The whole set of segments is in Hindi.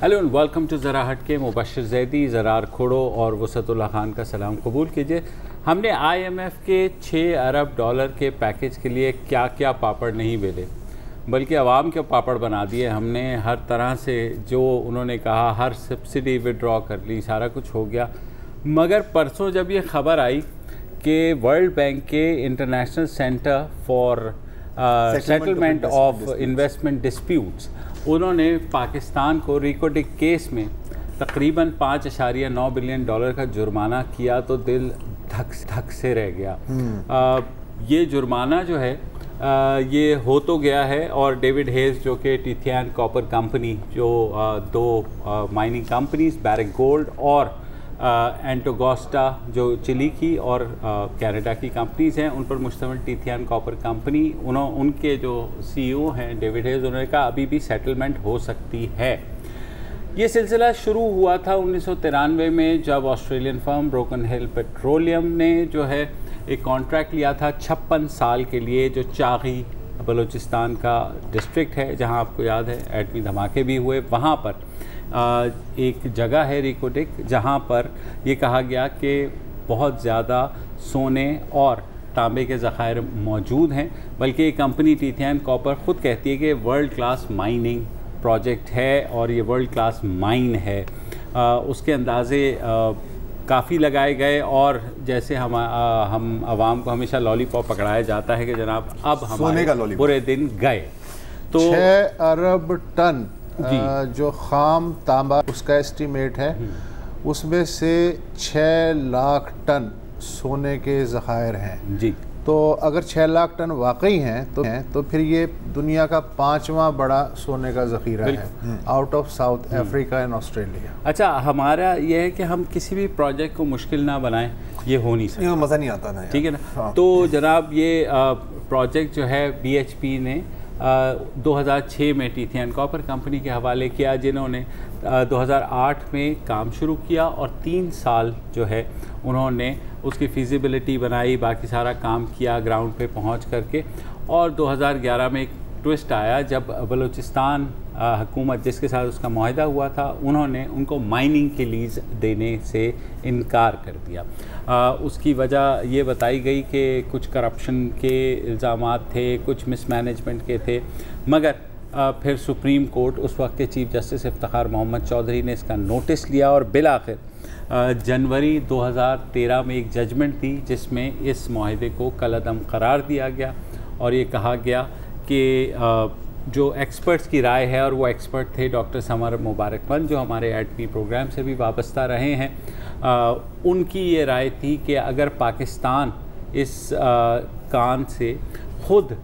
हेलो एंड वेलकम टू ज़रा हटके। मुबशर ज़ैदी, ज़रार खोड़ो और वसतुल्लाह खान का सलाम कबूल कीजिए। हमने IMF के 6 अरब डॉलर के पैकेज के लिए क्या क्या पापड़ नहीं बेले, बल्कि आवाम के पापड़ बना दिए हमने। हर तरह से जो उन्होंने कहा, हर सब्सिडी विड्रॉ कर ली, सारा कुछ हो गया। मगर परसों जब ये ख़बर आई कि वर्ल्ड बैंक के international centre for settlement of investment disputes, उन्होंने पाकिस्तान को रिकोटिक केस में तकरीबन 5.9 बिलियन डॉलर का जुर्माना किया, तो दिल धक से रह गया। ये जुर्माना जो है ये हो तो गया है, और डेविड हेज जो कि टिथियान कॉपर कंपनी, जो दो माइनिंग कंपनीज बैरिक गोल्ड और एंटोगोस्टा जो चिली की और कनाडा की कंपनीज़ हैं, उन पर मुश्तमिल टिथियान कॉपर कंपनी, उनके जो CEO हैं डेविड हेज, उन्होंने कहा अभी भी सेटलमेंट हो सकती है। ये सिलसिला शुरू हुआ था 1993 में, जब ऑस्ट्रेलियन फर्म ब्रोकन हिल पेट्रोलियम ने जो है एक कॉन्ट्रैक्ट लिया था 56 साल के लिए, जो चागी बलूचिस्तान का डिस्ट्रिक्ट है, जहां आपको याद है एटमी धमाके भी हुए। वहां पर एक जगह है रिकोटिक, जहां पर ये कहा गया कि बहुत ज़्यादा सोने और तांबे के ज़खायर मौजूद हैं। बल्कि ये कंपनी टिथियान कॉपर ख़ुद कहती है कि वर्ल्ड क्लास माइनिंग प्रोजेक्ट है और ये वर्ल्ड क्लास माइन है। उसके अंदाज़े काफ़ी लगाए गए, और जैसे हम आवाम को हमेशा लॉलीपॉप पकड़ाया जाता है कि जनाब अब हमारे बुरे दिन गए। तो 6 अरब टन जो खाम तांबा उसका एस्टीमेट है, उसमें से 6 लाख टन सोने के ज़खायर हैं जी। तो अगर 6 लाख टन वाकई हैं तो फिर ये दुनिया का 5वां बड़ा सोने का ज़ख़ीरा है out of south Africa and Australia. अच्छा, हमारा ये है कि हम किसी भी प्रोजेक्ट को मुश्किल ना बनाएं, ये हो नहीं सकता, मज़ा नहीं आता ना, ठीक है ना। हाँ। तो जनाब ये प्रोजेक्ट जो है BHP ने 2006 में टिथियान कॉपर कंपनी के हवाले किया, जिन्होंने 2008 में काम शुरू किया, और 3 साल जो है उन्होंने उसकी फिजिबिलिटी बनाई, बाकी सारा काम किया ग्राउंड पे पहुंच करके। और 2011 में एक ट्विस्ट आया जब बलूचिस्तान हुकूमत, जिसके साथ उसका मुआहदा हुआ था, उन्होंने उनको माइनिंग के लीज़ देने से इनकार कर दिया। उसकी वजह ये बताई गई कि कुछ करप्शन के इल्ज़ामात थे, कुछ मिसमैनेजमेंट के थे। मगर फिर सुप्रीम कोर्ट, उस वक्त के चीफ जस्टिस इफ्तिखार मोहम्मद चौधरी ने इसका नोटिस लिया, और बिलाखिर जनवरी 2013 में एक जजमेंट दी, जिसमें इस मुआहदे को कलअदम करार दिया गया। और ये कहा गया कि जो एक्सपर्ट्स की राय है, और वो एक्सपर्ट थे डॉक्टर समर मुबारकमंद, जो हमारे एटमी प्रोग्राम से भी वाबस्ता रहे हैं, उनकी ये राय थी कि अगर पाकिस्तान इस कान से खुद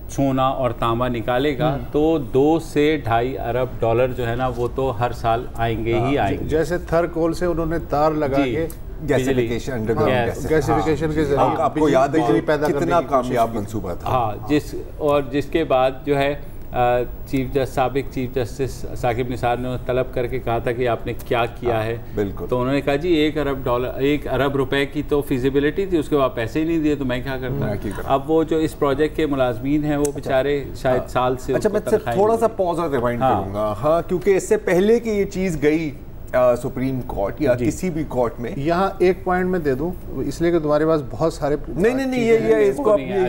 सोना और तांबा निकालेगा तो 2 से 2.5 अरब डॉलर जो है ना, वो तो हर साल आएंगे ही आएंगे। जैसे थर कोल से उन्होंने तार लगा के गैसिफिकेशन के जरिए आपको याद है कितना कामयाब मंसूबा था। हाँ, जिसके बाद जो है साबिक चीफ जस्टिस साकिब निसार ने तलब करके कहा था कि आपने क्या किया है। बिल्कुल। तो उन्होंने कहा जी 1 अरब रुपए की तो फिजिबिलिटी थी, उसके बाद पैसे ही नहीं दिए, तो मैं क्या करता। अब वो जो इस प्रोजेक्ट के मुलाजमीन हैं, वो बेचारे शायद साल से। अच्छा, मैं थोड़ा सा पॉज और रिवाइंड करूँगा। हाँ, क्योंकि इससे पहले कि ये चीज़ गई सुप्रीम कोर्ट या किसी भी कोर्ट में, यहाँ एक पॉइंट में दे दूं, इसलिए कि तुम्हारे पास बहुत सारे नहीं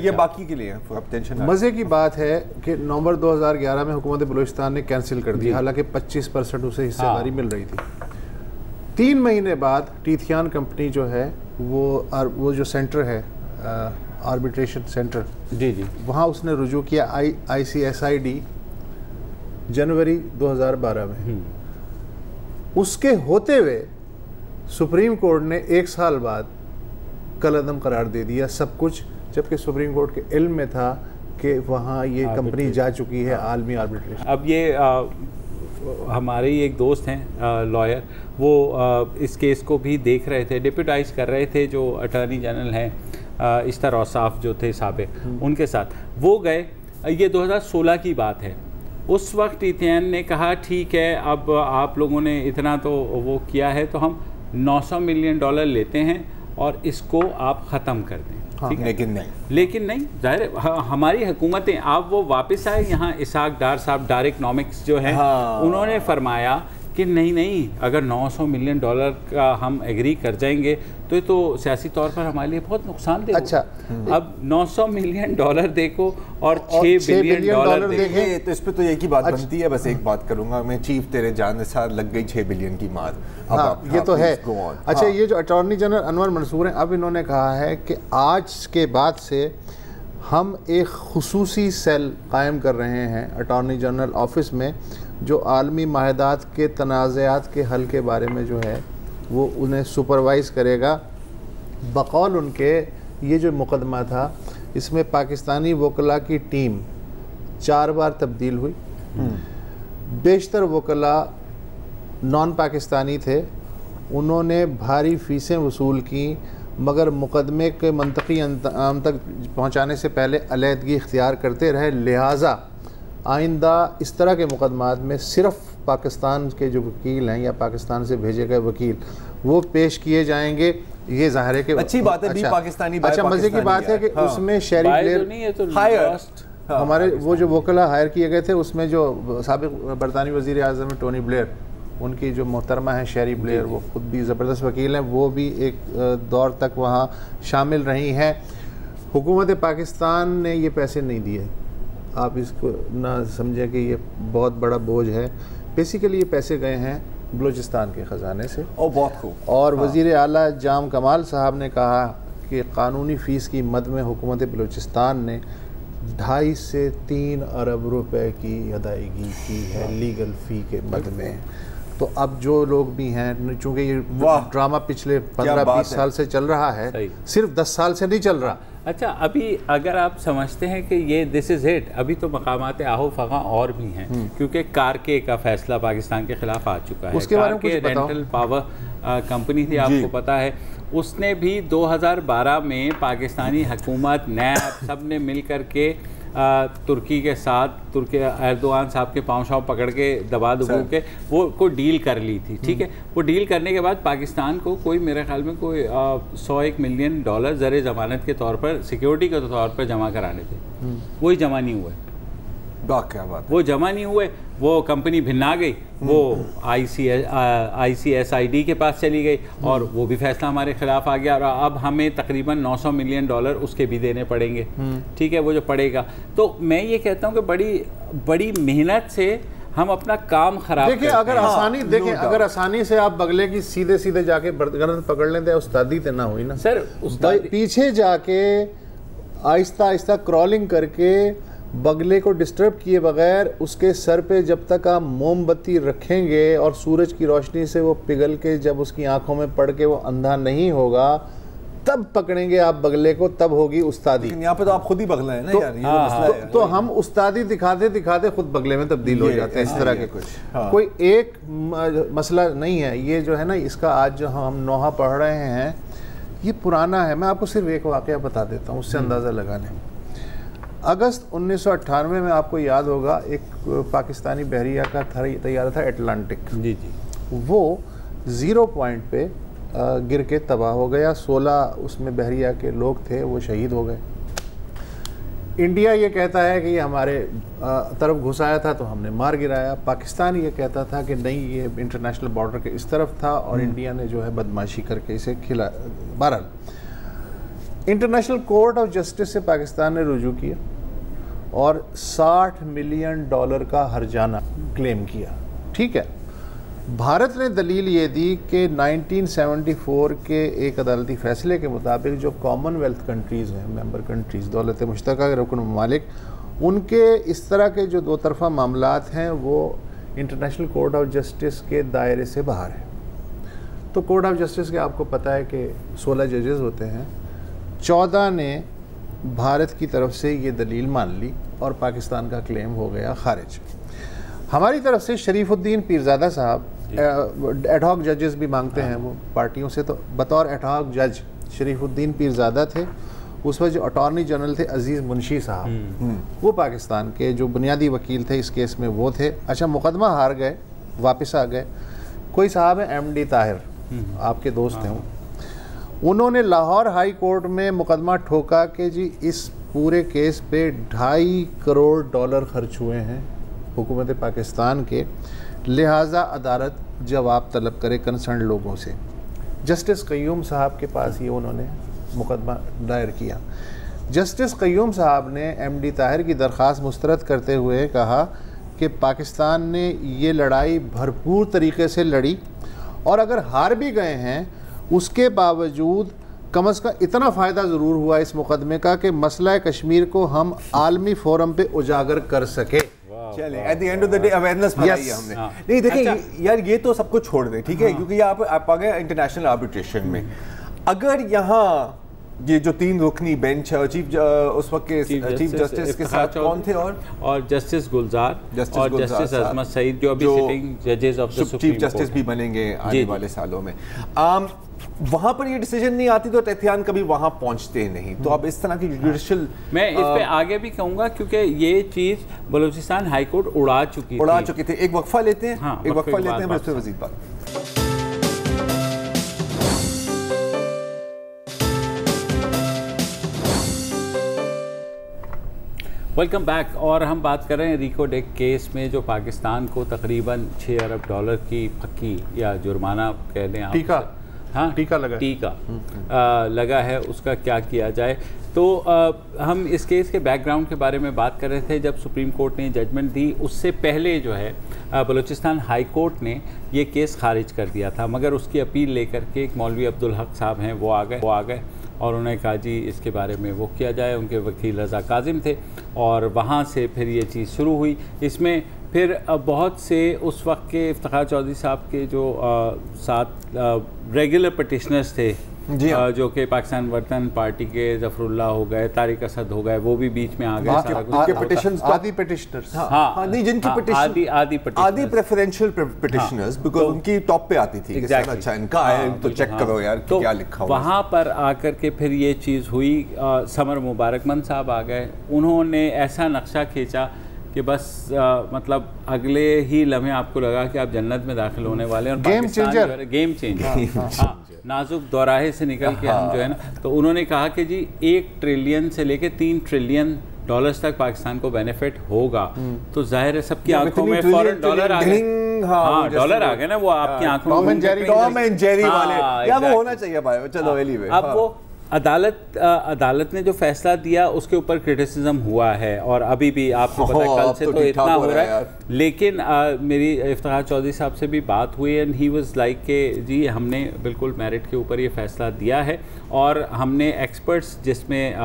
ये बाकी के लिए आप टेंशन। मज़े की बात है कि नवंबर 2011 में हुकूमत बलूचिस्तान ने कैंसिल कर दी, हालांकि 25% उसे हिस्सेदारी मिल रही थी। 3 महीने बाद टिथियान कंपनी जो है वो जो सेंटर है आर्बिट्रेशन सेंटर जी, वहाँ उसने रुजू किया ICSID जनवरी 2012 में। उसके होते हुए सुप्रीम कोर्ट ने 1 साल बाद कलअदम करार दे दिया सब कुछ, जबकि सुप्रीम कोर्ट के इल्म में था कि वहाँ ये कंपनी जा चुकी है आलमी आर्बिट्रेशन। अब ये हमारे ही एक दोस्त हैं लॉयर, वो इस केस को भी देख रहे थे, डिप्यूटाइज कर रहे थे जो अटॉर्नी जनरल हैं इश्तर औसाफ जो थे साबिक, उनके साथ वो गए। ये 2016 की बात है। उस वक्त टिथियान ने कहा ठीक है, अब आप लोगों ने इतना तो वो किया है, तो हम $900 मिलियन लेते हैं और इसको आप ख़त्म कर दें। ठीक है, लेकिन नहीं जाहिर है हमारी हुकूमतें, आप वो वापस आए यहाँ, इसहाक डार साहब, डार इकनॉमिक्स जो है, उन्होंने फरमाया कि नहीं, अगर 900 मिलियन डॉलर का हम एग्री कर जाएंगे तो ये तो सियासी तौर पर हमारे लिए बहुत नुकसान देगा। अच्छा, अब 900 मिलियन डॉलर देखो और 6 बिलियन डॉलर देखें, तो इस पे तो एक ही बात बनती है, बस एक बात करूंगा मैं, चीफ तेरे जान साथ लग गई 6 बिलियन की मार। ये तो है। अच्छा, ये जो अटॉर्नी जनरल अनवर मंसूर हैं, अब इन्होंने कहा है कि आज के बाद से हम एक खुसूसी सेल कायम कर रहे हैं अटॉर्नी जनरल ऑफिस में, जो आलमी माहदात के तनाज़ात के हल के बारे में जो है वो उन्हें सुपरवाइज़ करेगा। बकौल उनके ये जो मुकदमा था, इसमें पाकिस्तानी वकला की टीम 4 बार तब्दील हुई। बेशतर वकला नॉन पाकिस्तानी थे, उन्होंने भारी फ़ीसें वसूल की, मगर मुकदमे के मंतकी अंजाम तक पहुँचाने से पहले अलहदगी इख्तियार करते रहे। लिहाजा आइंदा इस तरह के मुकदमात में सिर्फ पाकिस्तान के जो वकील हैं या पाकिस्तान से भेजे गए वकील वो पेश किए जाएंगे। ये जाहिर है कि अच्छी बात है। अच्छा, पाकिस्तानी अच्छा मज़े की बात है कि उसमें शेरी ब्लेयर हमारे वो जो वकला हायर किए गए थे, उसमें जो साबिक़ बरतानी वज़ीर आज़म टोनी ब्लेयर, उनकी जो मोहतरमा है शेरी ब्लेयर, वो ख़ुद भी ज़बरदस्त वकील हैं, वो भी एक दौर तक वहाँ शामिल रही हैं। हुकूमत पाकिस्तान ने ये पैसे नहीं दिए, आप इसको ना समझें कि ये बहुत बड़ा बोझ है। बेसिकली ये पैसे गए हैं बलूचिस्तान के ख़जाने से। बहुत खूब। और वज़ीर आला जाम कमाल साहब ने कहा कि क़ानूनी फ़ीस की मद में हुकूमत बलूचिस्तान ने 2.5 से 3 अरब रुपए की अदायगी की है लीगल फ़ी के मद में। तो अब जो लोग भी हैं, चूँकि ये ड्रामा पिछले 15-20 साल से चल रहा है, सिर्फ 10 साल से नहीं चल रहा। अच्छा, अभी अगर आप समझते हैं कि ये दिस इज़ इट, अभी तो मकामात आहो फगा और भी हैं, क्योंकि कारके का फैसला पाकिस्तान के खिलाफ आ चुका है। उसके बारे में कुछ रेंटल पावर कंपनी थी, आपको पता है, उसने भी 2012 में पाकिस्तानी हुकूमत, नैब, सब ने मिल कर के तुर्की के साथ, तुर्की एर्दोगान साहब के पाँव शाँव पकड़ के दबा के वो को डील कर ली थी। ठीक है, वो डील करने के बाद पाकिस्तान को कोई, मेरे ख्याल में कोई 101 मिलियन डॉलर ज़र ज़मानत के तौर पर, सिक्योरिटी के तौर पर जमा कराने थे, वही जमा नहीं हुए। क्या बात, वो जमा नहीं हुए, वो कंपनी भिन्ना गई, वो ICSID के पास चली गई और वो भी फैसला हमारे खिलाफ आ गया, और अब हमें तकरीबन 900 मिलियन डॉलर उसके भी देने पड़ेंगे। ठीक है, वो जो पड़ेगा, तो मैं ये कहता हूँ कि बड़ी मेहनत से हम अपना काम खराब देखिए। अगर आसानी देखें, अगर आसानी से आप बगले की सीधे जाके गर्दन पकड़ लेते, उस्तादी तो ना हुई ना सर, पीछे जाके आहिस्ता आहिस्ता क्रॉलिंग करके बगले को डिस्टर्ब किए बगैर उसके सर पे जब तक आप मोमबत्ती रखेंगे और सूरज की रोशनी से वो पिघल के जब उसकी आंखों में पड़ के वो अंधा नहीं होगा, तब पकड़ेंगे आप बगले को, तब होगी उस्तादी। यहाँ पे तो आप खुद ही बगला है ना यार, ये मसला है। तो हम उस्तादी दिखाते दिखाते खुद बगले में तब्दील हो जाते हैं। इस तरह के कुछ कोई एक मसला नहीं है ये जो है ना, इसका आज जो हम नोहा पढ़ रहे हैं ये पुराना है। मैं आपको सिर्फ एक वाक़या बता देता हूँ, उससे अंदाज़ा लगा लें। अगस्त 1998 में आपको याद होगा, एक पाकिस्तानी बहरिया का तैयारा था एटलांटिक, जी, वो 0 पॉइंट पे गिर के तबाह हो गया। 16 उसमें बहरिया के लोग थे, वो शहीद हो गए। इंडिया ये कहता है कि ये हमारे तरफ घुसाया था तो हमने मार गिराया। पाकिस्तान ये कहता था कि नहीं, ये इंटरनेशनल बॉर्डर के इस तरफ था और इंडिया ने जो है बदमाशी करके इसे खिला। बहरहाल इंटरनेशनल कोर्ट ऑफ जस्टिस से पाकिस्तान ने रुजू किया और $60 मिलियन का हर्जाना क्लेम किया। ठीक है, भारत ने दलील ये दी कि 1974 के एक अदालती फ़ैसले के मुताबिक जो कॉमनवेल्थ कंट्रीज़ हैं, मेंबर कंट्रीज़, दौलत मुश्तरका के रुकन ममालिक, उनके इस तरह के जो दो तरफ़ा मामलात हैं वो इंटरनेशनल कोर्ट ऑफ जस्टिस के दायरे से बाहर है। तो कोर्ट ऑफ जस्टिस के आपको पता है कि 16 जजेस होते हैं, 14 ने भारत की तरफ से ये दलील मान ली और पाकिस्तान का क्लेम हो गया खारिज। हमारी तरफ से शरीफुद्दीन पीरज़ादा साहब एडहॉक जजेस भी मांगते हैं वो पार्टियों से, तो बतौर एडहॉक जज शरीफुद्दीन पीरज़ादा थे। उस वक्त जो अटॉर्नी जनरल थे अजीज़ मुंशी साहब, वो पाकिस्तान के जो बुनियादी वकील थे इस केस में वो थे। अच्छा, मुकदमा हार गए, वापस आ गए। कोई साहब है MD ताहिर, आपके दोस्त हैं, उन्होंने लाहौर हाई कोर्ट में मुकदमा ठोका कि जी इस पूरे केस पे $2.5 करोड़ खर्च हुए हैं हुकूमत पाकिस्तान के, लिहाजा अदालत जवाब तलब करे कंसर्न लोगों से। जस्टिस क़य्यूम साहब के पास ये उन्होंने मुकदमा दायर किया। जस्टिस क़य्यूम साहब ने MD ताहिर की दरख्वास्त मुस्तरद करते हुए कहा कि पाकिस्तान ने ये लड़ाई भरपूर तरीके से लड़ी और अगर हार भी गए हैं उसके बावजूद कम अज़ कम इतना फ़ायदा ज़रूर हुआ इस मुकदमे का कि मसला कश्मीर को हम आलमी फोरम पे उजागर कर सके। चले at the end of the day awareness बढ़ाई है हमने। नहीं देखिए यार ये तो सब कुछ छोड़ दें, ठीक है, क्योंकि आप आ गए इंटरनेशनल आर्बिट्रेशन में। अगर यहाँ ये जो 3 रुकनी बेंच है, चीफ उस वक्त के चीफ जस्टिस के साथ कौन थे और जस्टिस गुलजार और जस्टिस अजमत सईद जो अभी सिटिंग जजेस of the supreme chief justice भी बनेंगे आने वाले सालों में, वहां पर ये डिसीजन नहीं आती तो तहतियान कभी वहां पहुंचते नहीं। तो अब इस तरह की जुडिशियल मैं इस पे आगे भी कहूंगा क्योंकि ये चीज बलूचिस्तान हाई कोर्ट उड़ा चुकी थी। एक वक्फा लेते हैं, एक वक्फा लेते हैं, फिर मजीद बात। Welcome back. और हम बात कर रहे हैं रिको डेक केस में जो पाकिस्तान को तकरीबन $6 अरब की फक्की या जुर्माना कह दें आप, टीका लगा है, उसका क्या किया जाए। तो हम इस केस के बैकग्राउंड के बारे में बात कर रहे थे। जब सुप्रीम कोर्ट ने जजमेंट दी उससे पहले जो है बलूचिस्तान हाई कोर्ट ने ये केस खारिज कर दिया था, मगर उसकी अपील लेकर के एक मौलवी अब्दुल हक साहब हैं वो आ गए और उन्होंने कहा जी इसके बारे में वो किया जाए। उनके वकील रज़ा काजिम थे और वहाँ से फिर ये चीज़ शुरू हुई। इसमें फिर बहुत से उस वक्त के इफ्तिखार चौधरी साहब के जो साथ रेगुलर पटिशनर्स थे जो कि पाकिस्तान वर्तन पार्टी के ज़फ़रुल्लाह हो गए, तारिक असद हो गए, वो भी बीच में आ गए। आदि पेटिशनर्स, नहीं जिनकी आदि प्रेफरेंशियल पेटिशनर्स, बिकॉज़ उनकी टॉप पे आती थी। अच्छा इनका आया तो चेक करो यार क्या लिखा हुआ। वहाँ पर आकर के फिर ये चीज़ हुई। समर मुबारकमंद साहब आ गए, उन्होंने ऐसा नक्शा खींचा कि बस मतलब अगले ही लम्हे आपको लगा कि आप जन्नत में दाखिल होने वाले हैं। और गेम चेंजर नाजुक दौराहे से निकल के हम जो है ना, तो उन्होंने कहा कि जी $1 ट्रिलियन से लेके $3 ट्रिलियन तक पाकिस्तान को बेनिफिट होगा। तो जाहिर है सबकी आंखों में फौरन डॉलर आ गए। डॉलर आ गए ना, वो आपकी आंखों में टॉम एंड जेरी वाले, या वो होना चाहिए भाई। चलो एनीवे, अब वो अदालत ने जो फैसला दिया उसके ऊपर क्रिटिसिज्म हुआ है और अभी भी आपको पता है कल से तो इतना हो रहा है। लेकिन मेरी इफ्तिखार चौधरी साहब से भी बात हुई एंड ही वाज लाइक के जी हमने बिल्कुल मेरिट के ऊपर ये फैसला दिया है और हमने एक्सपर्ट्स जिसमें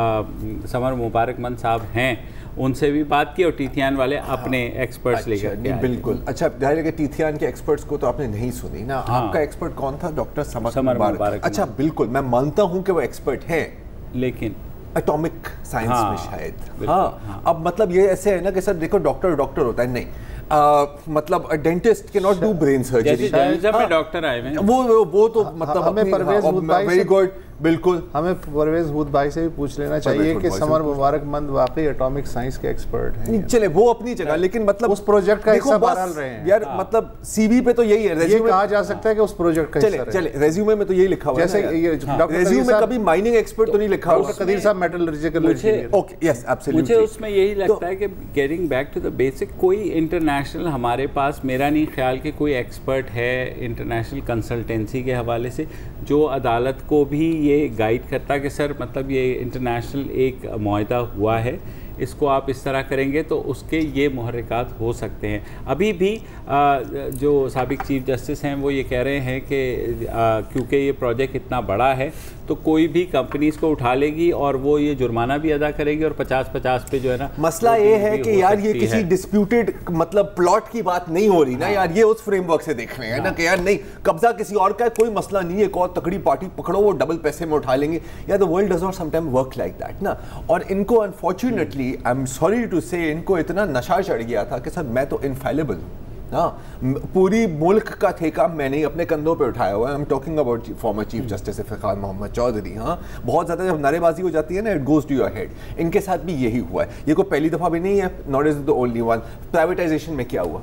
समर मुबारकमंद साहब हैं उनसे भी बात की और टीथियान वाले अपने एक्सपर्ट्स लेकर के आए। बिल्कुल। अच्छा जाहिर है कि टीथियान के एक्सपर्ट्स को तो आपने नहीं सुनी ना। आपका एक्सपर्ट कौन था? डॉक्टर समर मुबारक। अच्छा बिल्कुल, मैं मानता हूं कि वो एक्सपर्ट हैं, लेकिन एटॉमिक साइंस में शायद। अब मतलब ये ऐसे है ना कि सर देखो डॉक्टर होता है, नहीं मतलब डेंटिस्ट के not do brain surgery. Doctor आए हैं वो तो मतलब हमें वेरी गुड। बिल्कुल, हमें परवेज हुद भाई से भी पूछ लेना चाहिए कि समर मुबारकमंद वाकई एटॉमिक साइंस के एक्सपर्ट हैं। चले वो अपनी जगह, लेकिन मतलब उस प्रोजेक्ट का हिस्सा बहरहाल रहे हैं यार। मतलब सीवी पे तो यही है, ये कहा जा सकता है कि उस प्रोजेक्ट का हिस्सा रहे। चले रेज्यूमे में तो यही लिखा हुआ है। जैसे रेज्यूमे में कभी माइनिंग एक्सपर्ट तो नहीं लिखा हुआ। कदीर साहब metallurgical engineer. Okay yes absolutely. मुझे उसमें यही लगता है कि getting back to the basic, कोई इंटरनेशनल हमारे पास, मेरा नहीं ख्याल कि कोई एक्सपर्ट है इंटरनेशनल कंसल्टेंसी के हवाले से जो अदालत को भी ये गाइड करता कि सर मतलब ये इंटरनेशनल एक मुआहदा हुआ है, इसको आप इस तरह करेंगे तो उसके ये मुहर्रिकात हो सकते हैं। अभी भी जो साबिक चीफ जस्टिस हैं वो ये कह रहे हैं कि क्योंकि ये प्रोजेक्ट इतना बड़ा है तो कोई भी कंपनी इसको उठा लेगी और वो ये जुर्माना भी अदा करेगी और 50-50 पे जो है ना। मसला ये है कि यार ये किसी डिस्प्यूटेड मतलब प्लॉट की बात नहीं हो रही ना यार, ये उस फ्रेमवर्क से देख रहे हैं ना कि यार नहीं कब्जा किसी और का है, कोई मसला नहीं है, एक और तगड़ी पार्टी पकड़ो वो डबल पैसे में उठा लेंगे। यार the world does not sometime work like that ना। और इनको unfortunately I am sorry to say इनको इतना नशा चढ़ गया था कि सर मैं तो इनफेलेबल हूँ। पूरी मुल्क का ठेका मैंने ही अपने कंधों पे उठाया हुआ है। I am talking about former chief justice Iftikhar Muhammad Chaudhry. बहुत ज़्यादा जब नारेबाजी हो जाती है ना, it goes to your head. इनके साथ भी यही हुआ है। ये कोई पहली दफ़ा भी नहीं है, not is the only one. Privatisation में क्या हुआ?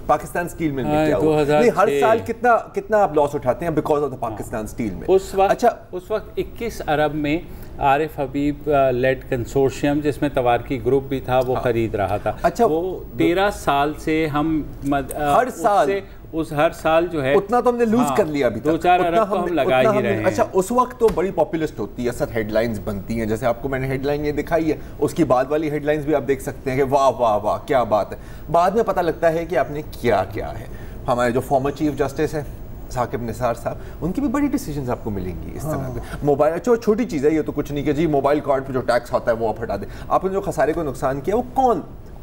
पाकिस्तान स्टील मिल में क्या हुआ? नहीं, हर साल कितना आप लॉस उठाते हैं because of the Pakistan steel में? उस वक्त 21 अरब में आरिफ हबीब लेड कंसोर्शियम, जिसमें तवारकी ग्रुप भी था, वो खरीद रहा था। अच्छा, वो 13 साल से हम हर साल जो है उतना तो हमने लूज कर लिया अभी तक। 2-4 अरब तो हम लगा ही रहे हैं। अच्छा, उस वक्त तो बड़ी पॉपुलिस्ट होती है, सर हेडलाइंस बनती हैं, जैसे आपको मैंने हेडलाइन ये दिखाई है, उसकी बाद वाली हेडलाइंस भी आप देख सकते हैं कि वाह वाह वाह क्या बात है। बाद में पता लगता है कि आपने किया क्या है। हमारे जो फॉर्मर चीफ जस्टिस है साकिब निसार साहब, उनकी भी बड़ी डिसीजंस आपको मिलेंगी इस तरह के। मोबाइल छोटी चीज़ है ये तो, कुछ नहीं कि जी मोबाइल कार्ड पे जो टैक्स होता है वो आप हटा दें। आपने जो खसारे को नुकसान किया वो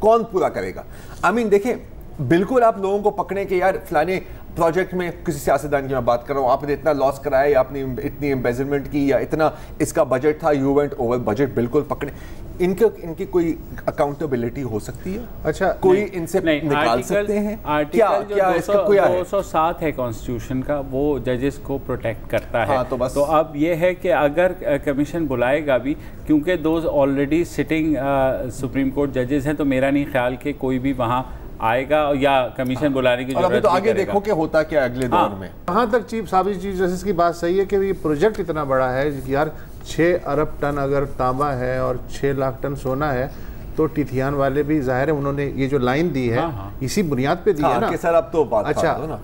कौन पूरा करेगा? आई मीन देखें, बिल्कुल आप लोगों को पकड़े कि यार फलाने प्रोजेक्ट में, किसी सियासतदान की मैं बात कर रहा हूँ, आपने इतना लॉस कराया या आपने इतनी एम्बेजलमेंट की या इतना इसका बजट था, यू वेंट ओवर बजट, बिल्कुल पकड़े। इनकी कोई अकाउंटेबिलिटी हो सकती है? अच्छा, कोई इनसे निकाल सकते हैं? क्या इसका कोई 207 है कॉन्स्टिट्यूशन का, वो जजेस को प्रोटेक्ट करता है। हाँ, तो अब ये है कि अगर कमीशन बुलाएगा भी, क्योंकि दो ऑलरेडी सिटिंग सुप्रीम कोर्ट जजेस हैं, तो मेरा नहीं ख्याल कि कोई भी वहाँ आएगा या कमीशन बुलाने की जरूरत तो आगे देखो कि होता क्या अगले दौर में। कहाँ तक चीफ जस्टिस की बात सही है कि ये प्रोजेक्ट इतना बड़ा है कि यार 6 अरब टन अगर तांबा है और 6 लाख टन सोना है, तो टिथियान वाले भी जाहिर है उन्होंने ये जो लाइन दी है इसी बुनियाद पे दी है ना सर। अब तो बात अच्छा ना,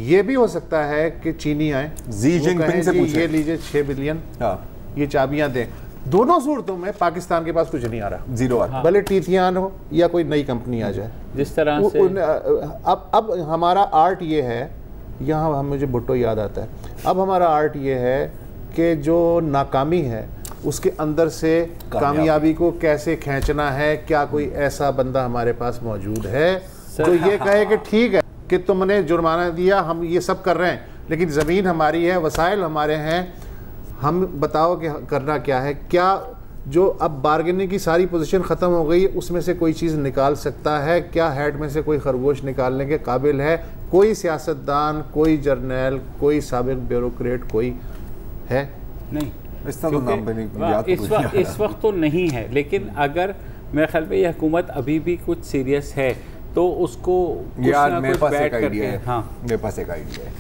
ये भी हो सकता है कि चीनी आए, जी जिनपिंग से पूछे, ये लीजिए 6 बिलियन ये चाबियां दें। दोनों सूरतों में पाकिस्तान के पास कुछ नहीं आ रहा, जीरो। भले टिथियान हो या कोई नई कंपनी आ जाए, जिस तरह से अब हमारा आर्ट ये है, यहाँ मुझे भुट्टो याद आता है, अब हमारा आर्ट ये है कि जो नाकामी है उसके अंदर से कामयाबी को कैसे खींचना है। क्या कोई ऐसा बंदा हमारे पास मौजूद है जो ये कहे कि ठीक है कि तुमने जुर्माना दिया, हम ये सब कर रहे हैं, लेकिन ज़मीन हमारी है, वसाइल हमारे हैं, हम बताओ कि करना क्या है? क्या जो अब बार्गेनिंग की सारी पोजीशन ख़त्म हो गई, उसमें से कोई चीज़ निकाल सकता है? क्या हैट में से कोई खरगोश निकालने के काबिल है? कोई सियासतदान, कोई जर्नैल, कोई साबिक ब्यूरोक्रेट कोई है? नहीं, इस वक्त तो नहीं है। लेकिन अगर मेरे ख्याल में ये हुकूमत अभी भी कुछ सीरियस है तो उसको यार मेरे पास एक आइडिया है। हाँ, मेरे पास एक आइडिया है।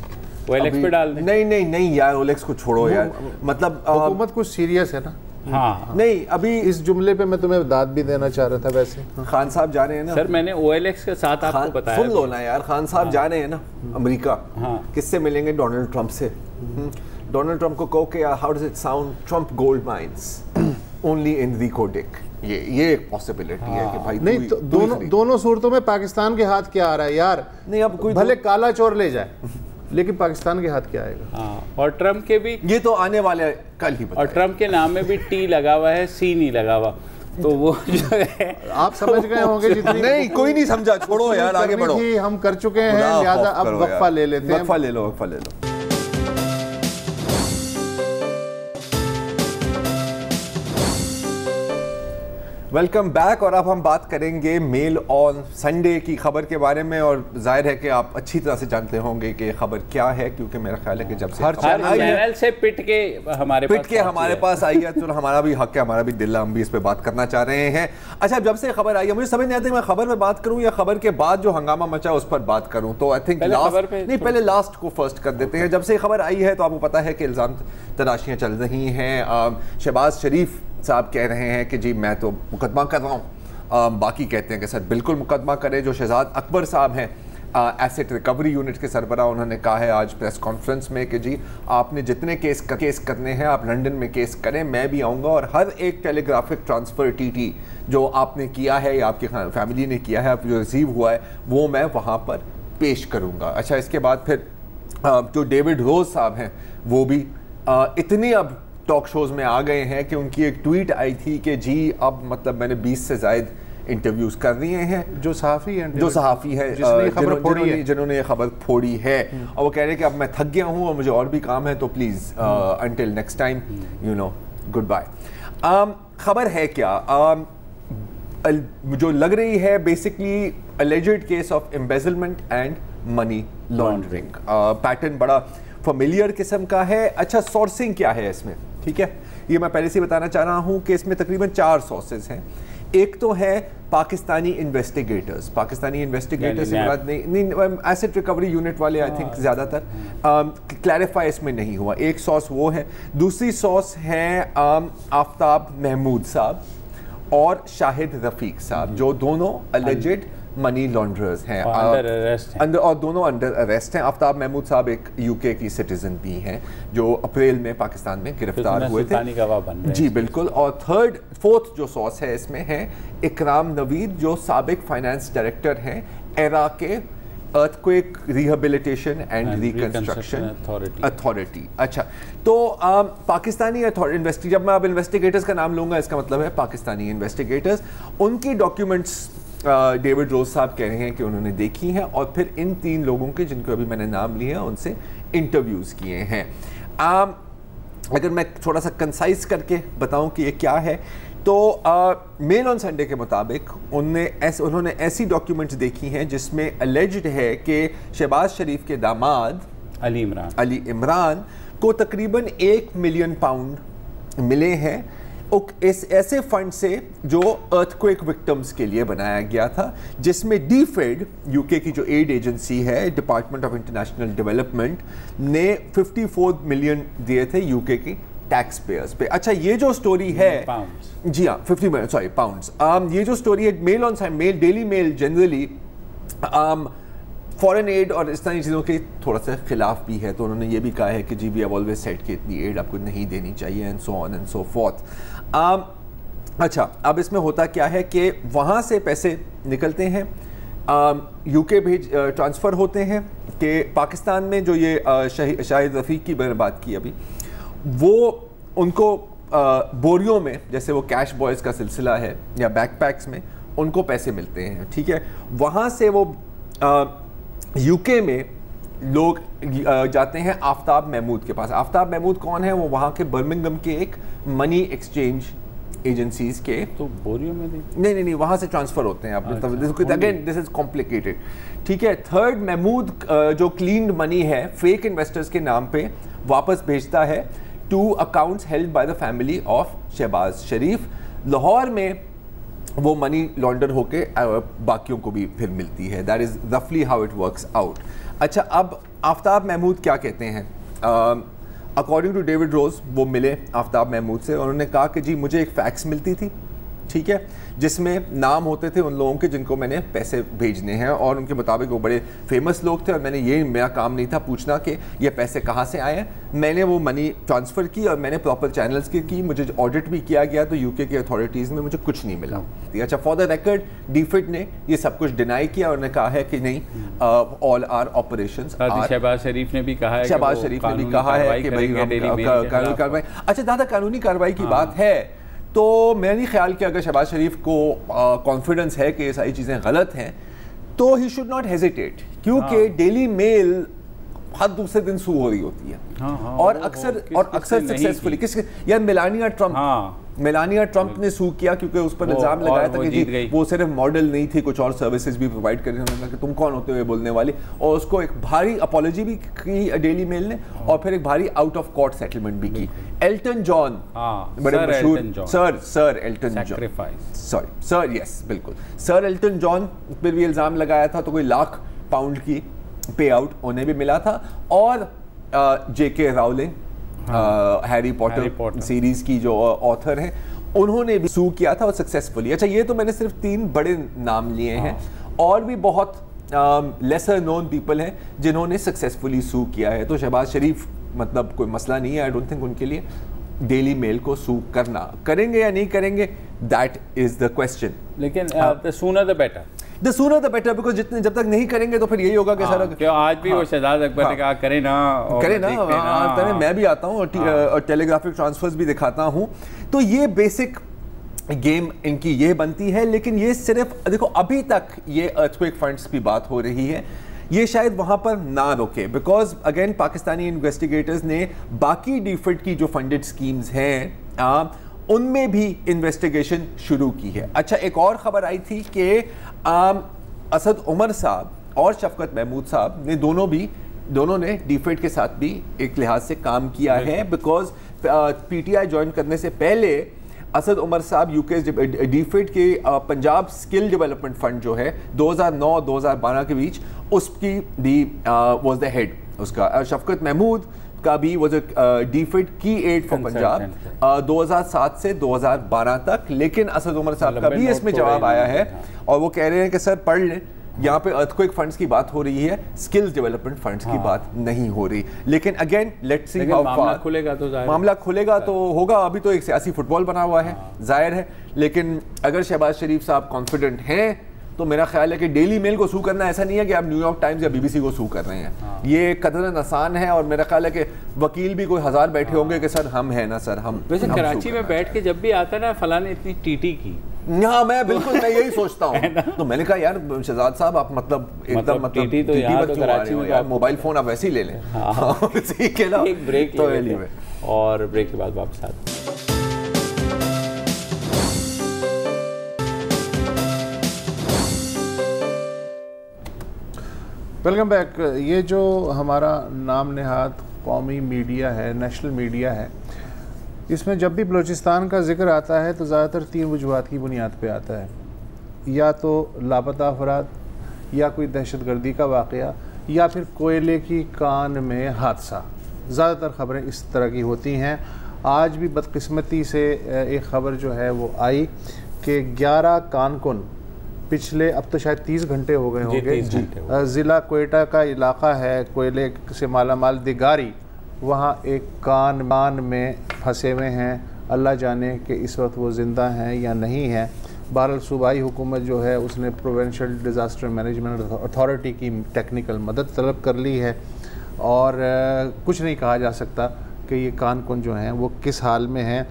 ओएलएक्स पे डाल दें? नहीं यार, ओएलएक्स को छोड़ो यार, मतलब हुकूमत कुछ सीरियस है ना। हाँ, नहीं, अभी इस जुमले पे मैं तुम्हें दाद भी देना चाह रहा था। वैसे खान साहब जा रहे हैं ना सर, मैंने ओएलएक्स के साथ आपको बताया, सुन लो ना यार, खान साहब जा रहे हैं ना अमेरिका। किससे मिलेंगे? डोनाल्ड ट्रंप से। डोनाल्ड ट्रंप को कहो कि how does it sound, Trump gold mines only in the codec. ये एक पॉसिबिलिटी है कि भाई नहीं तो दोनों सूरतों में पाकिस्तान के हाथ क्या आ रहा है यार? नहीं, अब कोई भले काला चोर ले जाए, लेकिन पाकिस्तान के हाथ क्या आएगा? और ट्रम्प के भी ये तो आने वाले कल ही, और ट्रम्प के नाम में भी टी लगा हुआ है, सी नहीं लगा हुआ, तो वो जो है आप समझ गए होंगे जितनी नहीं, कोई नहीं समझा, छोड़ो यार, आगे बढ़ो। हम कर चुके हैं, लिहाजा अब वक्फा ले लेते हैं। वक्फा ले लो। Welcome back. और अब हम बात करेंगे मेल ऑन संडे की खबर के बारे में, और जाहिर है कि आप अच्छी तरह से जानते होंगे कि खबर क्या है, क्योंकि मेरा ख्याल है कि जब से हर चैनल से पिट के हमारे पास आई है, तो हमारा भी हक है, हमारा भी दिल, हम भी इस पे बात करना चाह रहे हैं। अच्छा, जब से खबर आई है मुझे समझ नहीं आता मैं खबर में बात करूं या खबर के बाद जो हंगामा मचा उस पर बात करूं, तो आई थिंक पहले लास्ट को फर्स्ट कर देते हैं। जब से खबर आई है तो आपको पता है कि इल्ज़ाम तराशियाँ चल रही हैं। शहबाज शरीफ साहब कह रहे हैं कि जी मैं तो मुकदमा कर रहा हूँ, बाकी कहते हैं कि सर बिल्कुल मुकदमा करें। जो शहजाद अकबर साहब हैं एसेट रिकवरी यूनिट के सरबराह, उन्होंने कहा है आज प्रेस कॉन्फ्रेंस में कि जी आपने जितने केस करने हैं आप लंदन में केस करें, मैं भी आऊँगा और हर एक टेलीग्राफिक ट्रांसफ़र टीटी जो आपने किया है या आपकी फैमिली ने किया है, जो रिसीव हुआ है, वो मैं वहाँ पर पेश करूँगा। अच्छा, इसके बाद फिर जो डेविड रोज साहब हैं वो भी इतनी अब टॉक शोज़ में आ गए हैं कि उनकी एक ट्वीट आई थी कि जी अब मतलब मैंने 20 से ज़ायद इंटरव्यूज़ कर दिए हैं। जो सहाफ़ी हैं जिन्होंने ये खबर फोड़ी है, और वो कह रहे हैं कि अब मैं थक गया हूँ और मुझे और भी काम है, तो please until next time goodbye. खबर है क्या जो लग रही है, basically alleged case of embezzlement and money laundering. Pattern बड़ा फेमिलियर किस्म का है। अच्छा, सोर्सिंग क्या है इसमें, ठीक है, ये मैं पहले से बताना चाह रहा हूँ कि इसमें तकरीबन 4 सोर्सेज हैं। एक तो है पाकिस्तानी इन्वेस्टिगेटर्स से बात नहीं, एसेट रिकवरी यूनिट वाले आई थिंक ज़्यादातर क्लैरिफाई इसमें नहीं हुआ। एक सोर्स वो है, दूसरी सोर्स है आफ्ताब महमूद साहब और शाहिद रफीक साहब, जो दोनों अलेजेड मनी लॉन्ड्रर्स हैं और दोनों अंडर अरेस्ट हैं। आफ्ताब महमूद साहब एक यूके की सिटीजन भी हैं जो अप्रैल में पाकिस्तान में गिरफ्तार हुए थे। जी बिल्कुल। और फोर्थ जो सोर्स है इसमें है इकराम नवीद, जो साबिक फाइनेंस डायरेक्टर हैं एरा के earthquake rehabilitation and reconstruction authority. अच्छा, तो पाकिस्तानी जब मैं अब इन्वेस्टिगेटर्स का नाम लूंगा इसका मतलब है पाकिस्तानी इन्वेस्टिगेटर्स, उनकी डॉक्यूमेंट्स डेविड रोज साहब कह रहे हैं कि उन्होंने देखी हैं और फिर इन 3 लोगों के जिनको अभी मैंने नाम लिए हैं उनसे इंटरव्यूज़ किए हैं। अगर मैं थोड़ा सा कंसाइज करके बताऊं कि ये क्या है, तो मेल ऑन संडे के मुताबिक उन्होंने ऐसी डॉक्यूमेंट्स देखी हैं जिसमें अलेज्ड है कि शहबाज शरीफ के दामाद अली इमरान को तकरीबन 1 मिलियन पाउंड मिले हैं इस ऐसे फंड से जो अर्थक्वेक विक्टिम्स के लिए बनाया गया था, जिसमें डीफेड यूके की जो एड एजेंसी है, डिपार्टमेंट ऑफ इंटरनेशनल डेवलपमेंट, ने 54 मिलियन दिए थे यूके की टैक्स पेयर्स पे। अच्छा, ये जो स्टोरी है, जी हाँ 50 मिलियन, सॉरी पाउंड्स। ये जो स्टोरी है Mail Daily Mail generally foreign aid और इस तरह चीज़ों के थोड़ा सा खिलाफ भी है, तो उन्होंने ये भी कहा है कि जी वी हैव ऑलवेज सेड कि इतनी एड आपको नहीं देनी चाहिए and so on and so fourth. अच्छा, अब इसमें होता क्या है कि वहाँ से पैसे निकलते हैं, यूके ट्रांसफ़र होते हैं कि पाकिस्तान में जो ये शाहिद रफ़ीक की मैंने बात की अभी, वो उनको बोरियों में, जैसे वो कैश बॉयज़ का सिलसिला है या बैकपैक्स में, उनको पैसे मिलते हैं। ठीक है, वहाँ से वो यूके में लोग जाते हैं आफ्ताब महमूद के पास। आफ्ताब महमूद कौन है? वो वहाँ के बर्मिंघम के एक मनी एक्सचेंज एजेंसीज के, तो बोरियो में नहीं वहाँ से ट्रांसफ़र होते हैं। Again this is complicated. ठीक है, थर्ड महमूद जो क्लीन मनी है फेक इन्वेस्टर्स के नाम पे वापस भेजता है to accounts held by the family of Shahbaz Sharif. Lahore में वो मनी लॉन्डर होके बाकियों को भी फिर मिलती है। दैट इज़ रफली हाउ इट वर्क्स आउट। अच्छा, अब आफ्ताब महमूद क्या कहते हैं? अकॉर्डिंग टू डेविड रोज, वो मिले आफ्ताब महमूद से, उन्होंने कहा कि जी मुझे एक फैक्स मिलती थी, ठीक है, जिसमें नाम होते थे उन लोगों के जिनको मैंने पैसे भेजने हैं, और उनके मुताबिक वो बड़े फेमस लोग थे, और मेरा काम नहीं था पूछना कि ये पैसे कहाँ से आए हैं। मैंने वो मनी ट्रांसफ़र की और मैंने प्रॉपर चैनल्स की, मुझे ऑडिट भी किया गया तो यूके के अथॉरिटीज़ में मुझे कुछ नहीं मिला। अच्छा, फॉर द रिकॉर्ड डीफिड ने ये सब कुछ डिनाई किया और उन्होंने कहा है कि नहीं, ऑल आर ऑपरेशंस। शहबाज शरीफ ने भी कहा है कि कानूनी कार्रवाई। अच्छा दादा, कानूनी कार्रवाई की बात है तो मैं नहीं ख्याल कि अगर शहबाज शरीफ को कॉन्फिडेंस है कि ये सारी चीज़ें गलत हैं तो ही शुड नॉट हेजिटेट, क्योंकि डेली मेल हर दूसरे दिन सू हो रही होती है। और अक्सर सक्सेसफुली यार मेलानिया ट्रंप ने सू किया क्योंकि उस पर इल्जाम लगाया था कि जी वो सिर्फ मॉडल नहीं थी, कुछ और सर्विसेज भी प्रोवाइड कर रही थी। उन्होंने कहा कि तुम कौन होते हुए बोलने वाले, और उसको एक भारी अपॉलॉजी भी की डेली मेल ने, और फिर एक भारी आउट ऑफ कोर्ट सेटलमेंट भी की। एल्टन जॉन, बड़े मशहूर sir Elton John, sorry yes बिल्कुल, सर एल्टन जॉन पर भी इल्जाम लगाया था, तो कोई लाख पाउंड की पे आउट उन्हें भी मिला था। और जेके राउलिंग, हैरी पॉटर सीरीज की जो ऑथर हैं, उन्होंने भी सू किया था और सक्सेसफुली। अच्छा, ये तो मैंने सिर्फ 3 बड़े नाम लिए हैं, और भी बहुत लेसर नोन पीपल हैं जिन्होंने सक्सेसफुली सू किया है। तो शहबाज शरीफ मतलब कोई मसला नहीं है, आई डोंट थिंक उनके लिए डेली मेल को सू करना। करेंगे या नहीं करेंगे, दैट इज द क्वेश्चन। लेकिन the sooner the better, the sooner the better, because जब तक नहीं करेंगे तो फिर यही होगा कि सर क्यों आज भी वो शहजाद अकबर ने कहा करे ना, मैं भी आता हूँ और टेलीग्राफिक ट्रांसफर्स भी दिखाता हूँ। तो ये बेसिक गेम इनकी ये बनती है। लेकिन ये सिर्फ देखो, अभी तक ये अर्थक्वेक फंड्स की बात हो रही है, ये शायद वहाँ पर ना रुके, बिकॉज अगेन पाकिस्तानी इन्वेस्टिगेटर्स ने बाकी डीफिड की जो फंडेड स्कीम्स हैं उनमें भी इन्वेस्टिगेशन शुरू की है। अच्छा, एक और ख़बर आई थी कि असद उमर साहब और शफकत महमूद साहब ने दोनों ने डीफिड के साथ भी एक लिहाज से काम किया है, बिकॉज पीटीआई ज्वाइन करने से पहले असद उमर साहब यूके डीफिड के पंजाब स्किल डेवलपमेंट फंड जो है 2009-2012 के बीच उसकी दी वाज द हेड उसका। शफकत महमूद का भी वो जो डीफिड की एड फॉर पंजाब 2007 से 2012 तक। लेकिन असद उमर साहब का भी इसमें जवाब आया है और वो कह रहे हैं कि सर पढ़ लें, यहाँ पे अर्थक्वेक फंड्स की बात हो रही है, स्किल्स डेवलपमेंट फंड्स की बात नहीं हो रही। लेकिन again let's see how far मामला खुलेगा तो होगा। अभी तो एक सियासी फुटबॉल बना हुआ है, जाहिर है। लेकिन अगर शहबाज शरीफ साहब कॉन्फिडेंट हैं तो मेरा ख्याल है कि डेली मेल को सू करना ऐसा नहीं है कि आप न्यूयॉर्क टाइम्स या बीबीसी को सू कर रहे हैं। ये कदरन आसान है और मेरा ख्याल है कि वकील भी कोई 1000 बैठे होंगे कि सर हम हैं ना सर हम। वैसे कराची में बैठ के जब भी आता ना फलां ने इतनी टीटी की, हाँ मैं यही सोचता हूँ। तो मैंने कहा यार शहजाद साहब आप मतलब एकदम टीटी तो यहाँ तो कराची में यार मोबाइल फोन आप वैसे ही ले लें। एक ब्रेक और ब्रेक के बाद वापस आते हैं। Welcome back. ये जो हमारा नाम नहाद कौमी मीडिया है, नेशनल मीडिया है, इसमें जब भी बलूचिस्तान का जिक्र आता है तो ज़्यादातर 3 वजूहात की बुनियाद पे आता है। या तो लापता अफराद, या कोई दहशतगर्दी का वाक़या, या फिर कोयले की कान में हादसा। ज़्यादातर ख़बरें इस तरह की होती हैं। आज भी बदकिस्मती से एक ख़बर जो है वो आई कि 11 कानकुन पिछले अब तो शायद 30 घंटे हो गए होंगे, ज़िला कोयटा का इलाका है, कोयले से मालामाल दिगारी, वहाँ एक कान में फंसे हुए हैं। अल्लाह जाने कि इस वक्त वो ज़िंदा हैं या नहीं हैं। बहरहाल सूबाई हुकूमत जो है उसने प्रोविंशियल डिज़ास्टर मैनेजमेंट अथॉरिटी की टेक्निकल मदद तलब कर ली है और कुछ नहीं कहा जा सकता कि ये कानकुन जो हैं वो किस हाल में हैं।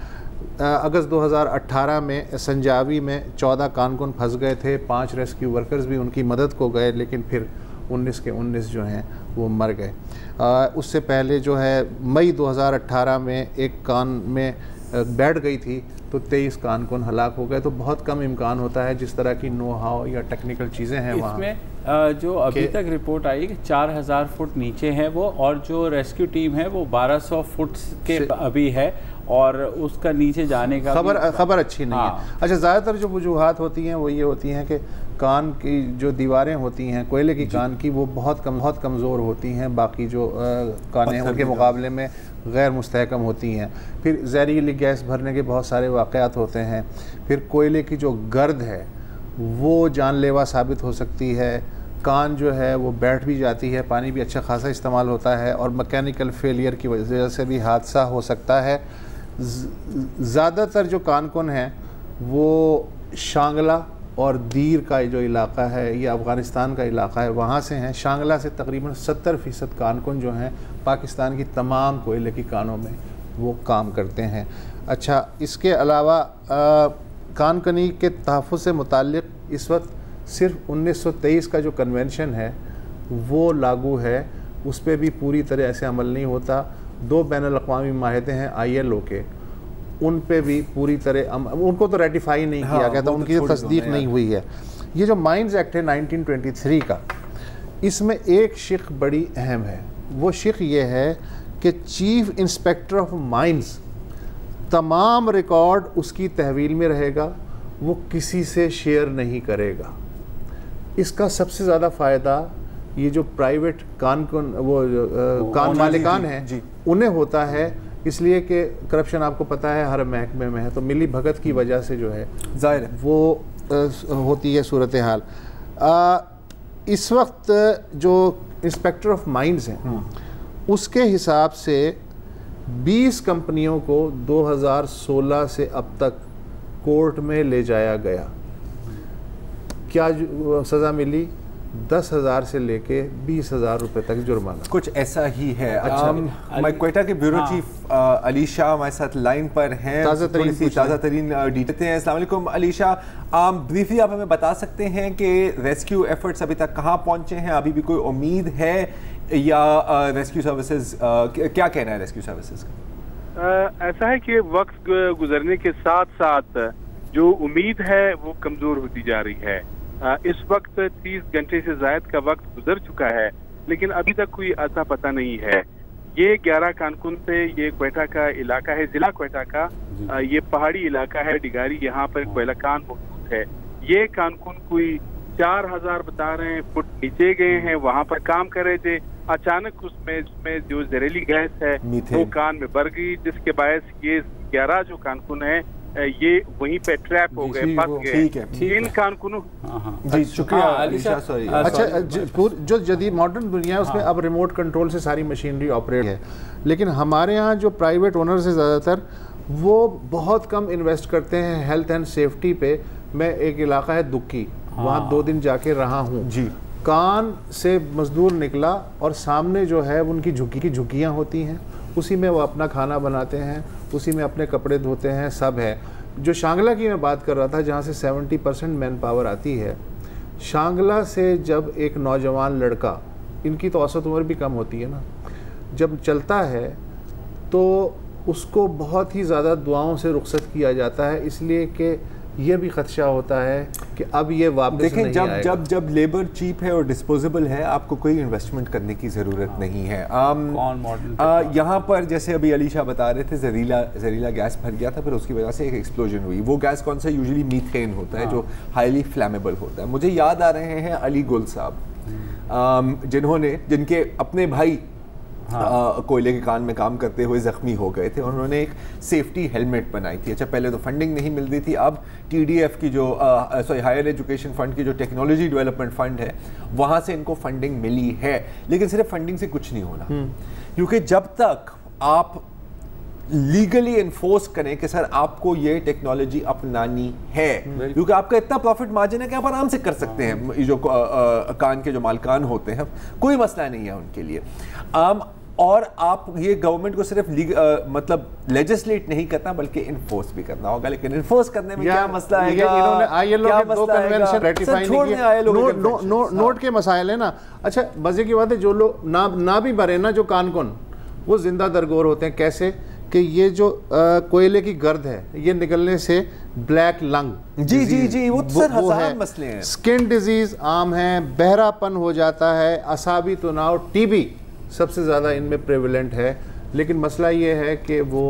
अगस्त 2018 में संजावी में 14 कानकुन फंस गए थे, 5 रेस्क्यू वर्कर्स भी उनकी मदद को गए, लेकिन फिर 19 के 19 जो हैं वो मर गए। उससे पहले जो है मई 2018 में एक कान में बैठ गई थी तो 23 कानकुन हलाक हो गए। तो बहुत कम इम्कान होता है जिस तरह की नो हाउ या टेक्निकल चीज़ें हैं वहाँ। इसमें जो अभी तक रिपोर्ट आई कि 4000 फुट नीचे है वो, और जो रेस्क्यू टीम है वो 1200 फुट के अभी है और उसका नीचे जाने का खबर अच्छी नहीं है। अच्छा, ज़्यादातर जो वजूहात होती हैं वो ये होती हैं कि कान की जो दीवारें होती हैं कोयले की कान की वो बहुत कमज़ोर होती हैं, बाकी जो कानें हैं उनके मुकाबले में गैर मुस्तहकम होती हैं। फिर जहरीली गैस भरने के बहुत सारे वाक़यात होते हैं। फिर कोयले की जो गर्द है वो जानलेवा साबित हो सकती है। कान जो है वो बैठ भी जाती है, पानी भी अच्छा खासा इस्तेमाल होता है और मैकेनिकल फेलियर की वजह से भी हादसा हो सकता है। ज़्यादातर जो कानकुन हैं वो शांगला और दीर का जो इलाका है, ये अफ़गानिस्तान का इलाका है, वहाँ से हैं। शांगला से तकरीबन 70% कानकुन जो हैं पाकिस्तान की तमाम कोयले की कानों में वो काम करते हैं। अच्छा, इसके अलावा कानकनी के तहफ़्फ़ुज़ से मुताल्लिक़ इस वक्त सिर्फ 1923 का जो कन्वेंशन है वो लागू है, उस पर भी पूरी तरह ऐसे अमल नहीं होता। 2 बैनुल-अक़वामी माहिदे हैं ILO के, उन पे भी पूरी तरह उनको तो रेटिफाई नहीं किया गया था, उनकी तस्दीक नहीं हुई है। ये जो माइंस एक्ट है 1923 का, इसमें एक शिक बड़ी अहम है। वो शिक ये है कि चीफ इंस्पेक्टर ऑफ माइंस तमाम रिकॉर्ड उसकी तहवील में रहेगा, वो किसी से शेयर नहीं करेगा। इसका सबसे ज़्यादा फ़ायदा ये जो प्राइवेट कानकुन वो कान मालिकान हैं उन्हें होता है, इसलिए कि करप्शन आपको पता है हर महकमे में है, तो मिली भगत की वजह से जो है ज़ाहिर वो होती है सूरत हाल। इस वक्त जो इंस्पेक्टर ऑफ माइंस हैं उसके हिसाब से 20 कंपनियों को 2016 से अब तक कोर्ट में ले जाया गया। क्या सज़ा मिली? 10,000 से लेके 20,000 रुपए तक जुर्माना, कुछ ऐसा ही है। अच्छा, क्वेटा के ब्यूरो चीफ अली शाह हमारे साथ लाइन पर हैं, ताज़ा तरीन डिटेल हैं। अस्सलाम वालेकुम अली शाह, ब्रीफली आप हमें बता सकते हैं कि रेस्क्यू एफर्ट्स अभी तक कहाँ पहुँचे हैं? अभी भी कोई उम्मीद है या रेस्क्यू सर्विसेज क्या कहना है रेस्क्यू सर्विसेज का? ऐसा है कि वक्त गुजरने के साथ साथ जो उम्मीद है वो कमज़ोर होती जा रही है। इस वक्त 30 घंटे से ज़ायद का वक्त गुजर चुका है, लेकिन अभी तक कोई ऐसा पता नहीं है। ये 11 कानकुन से, ये क्वेटा का इलाका है, जिला क्वेटा का, ये पहाड़ी इलाका है डिगारी, यहाँ पर कोयला कान मौजूद है। ये कानकुन कोई 4000 बता रहे हैं फुट नीचे गए हैं, वहाँ पर काम कर रहे थे। अचानक उसमें जो जहरीली गैस है वो कान में भर गई, जिसके बायस ये 11 जो कानकुन है ये वहीं पे ट्रैप हो गए, फंस गए इन कानकुनों। जी शुक्रिया। अच्छा, जो जदीद मॉडर्न दुनिया है उसमें अब रिमोट कंट्रोल से सारी मशीनरी ऑपरेट है, लेकिन हमारे यहाँ जो प्राइवेट ओनर्स है ज़्यादातर वो बहुत कम इन्वेस्ट करते हैं हेल्थ एंड सेफ्टी पे। मैं एक इलाका है दुक्की, वहाँ 2 दिन जाके रहा हूँ जी। कान से मजदूर निकला और सामने जो है उनकी झुग्गियाँ होती हैं, उसी में वो अपना खाना बनाते हैं, उसी में अपने कपड़े धोते हैं, सब है। जो शांगला की मैं बात कर रहा था जहाँ से 70% मैन पावर आती है, शांगला से जब एक नौजवान लड़का, इनकी तो औसत उम्र भी कम होती है ना, जब चलता है तो उसको बहुत ही ज़्यादा दुआओं से रुखसत किया जाता है, इसलिए कि ये भी खदशा होता है कि अब ये वापस देखें जब लेबर चीप है और डिस्पोजेबल है, आपको कोई इन्वेस्टमेंट करने की ज़रूरत नहीं है। यहाँ पर जैसे अभी अली शाह बता रहे थे, जहरीला गैस भर गया था, फिर उसकी वजह से एक एक्सप्लोजन हुई। वो गैस कौन सा? यूजुअली मीथेन होता है जो हाईली फ्लैमेबल होता है। मुझे याद आ रहे हैं अली गुल साहब, जिनके अपने भाई कोयले के कान में काम करते हुए ज़ख्मी हो गए थे, उन्होंने एक सेफ्टी हेलमेट बनाई थी। अच्छा, पहले तो फंडिंग नहीं मिलती थी, अब TDF की जो हायर एजुकेशन फंड की जो टेक्नोलॉजी डेवलपमेंट फंड है, वहाँ से इनको फंडिंग मिली है। लेकिन सिर्फ फंडिंग से कुछ नहीं होना, क्योंकि जब तक आप लीगली इन्फोर्स करें कि सर आपको ये टेक्नोलॉजी अपनानी है, क्योंकि आपका इतना प्रॉफिट मार्जिन है कि आप आराम से कर सकते हैं। जो कान के जो मालकान होते हैं, कोई मसला नहीं है उनके लिए। और आप ये गवर्नमेंट को सिर्फ मतलब लेजिस्लेट नहीं करना बल्कि इन्फोर्स भी करना होगा। लेकिन इन्फोर्स करने में क्या मसला है? नोट के मसाइल है ना। अच्छा, मजे की बात है, जो लोग ना भी भरे ना, जो कानकुन, वो जिंदा दरगोर होते हैं। कैसे कि ये जो कोयले की गर्द है, ये निकलने से ब्लैक लंग जी वो सर हजार मसले हैं। स्किन डिजीज आम है, बहरापन हो जाता है, असाबी तनाव, TB सबसे ज़्यादा इनमें प्रेवलेंट है। लेकिन मसला ये है कि वो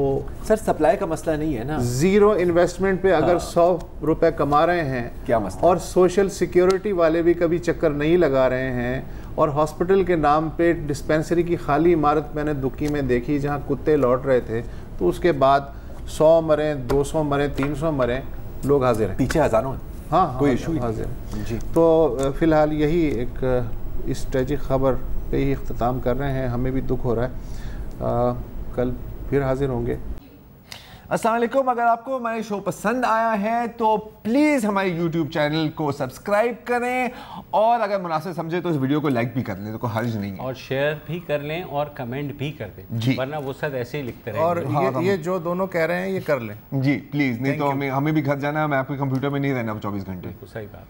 सर सप्लाई का मसला नहीं है ना। ज़ीरो इन्वेस्टमेंट पे अगर 100 रुपए कमा रहे हैं, क्या मसला? और सोशल सिक्योरिटी वाले भी कभी चक्कर नहीं लगा रहे हैं, और हॉस्पिटल के नाम पे डिस्पेंसरी की खाली इमारत मैंने दुक्की में देखी जहाँ कुत्ते लौट रहे थे, तो उसके बाद 100 मरें, 200 मरें, 300 मरें, लोग हाजिर हैं, पीछे हज़ारों हैं। हाँ, कोई इशू हाजिर जी। तो फिलहाल यही एक इस ट्रेजिक खबर पे ही इख्तिताम कर रहे हैं। हमें भी दुख हो रहा है, कल फिर हाजिर होंगे। अस्सलाम वालेकुम। अगर आपको हमारे शो पसंद आया है तो प्लीज़ हमारे YouTube चैनल को सब्सक्राइब करें, और अगर मुनासिब समझे तो इस वीडियो को लाइक भी कर लें, तो कोई हर्ज नहीं है, और शेयर भी कर लें और कमेंट भी कर दें जी, वरना वो सब ऐसे ही लिखते रहेंगे। और ये जो दोनों कह रहे हैं ये कर लें जी प्लीज़, नहीं तो हमें भी घर जाना है, मैं आपके कंप्यूटर में नहीं रहना 24 घंटे। सही बात।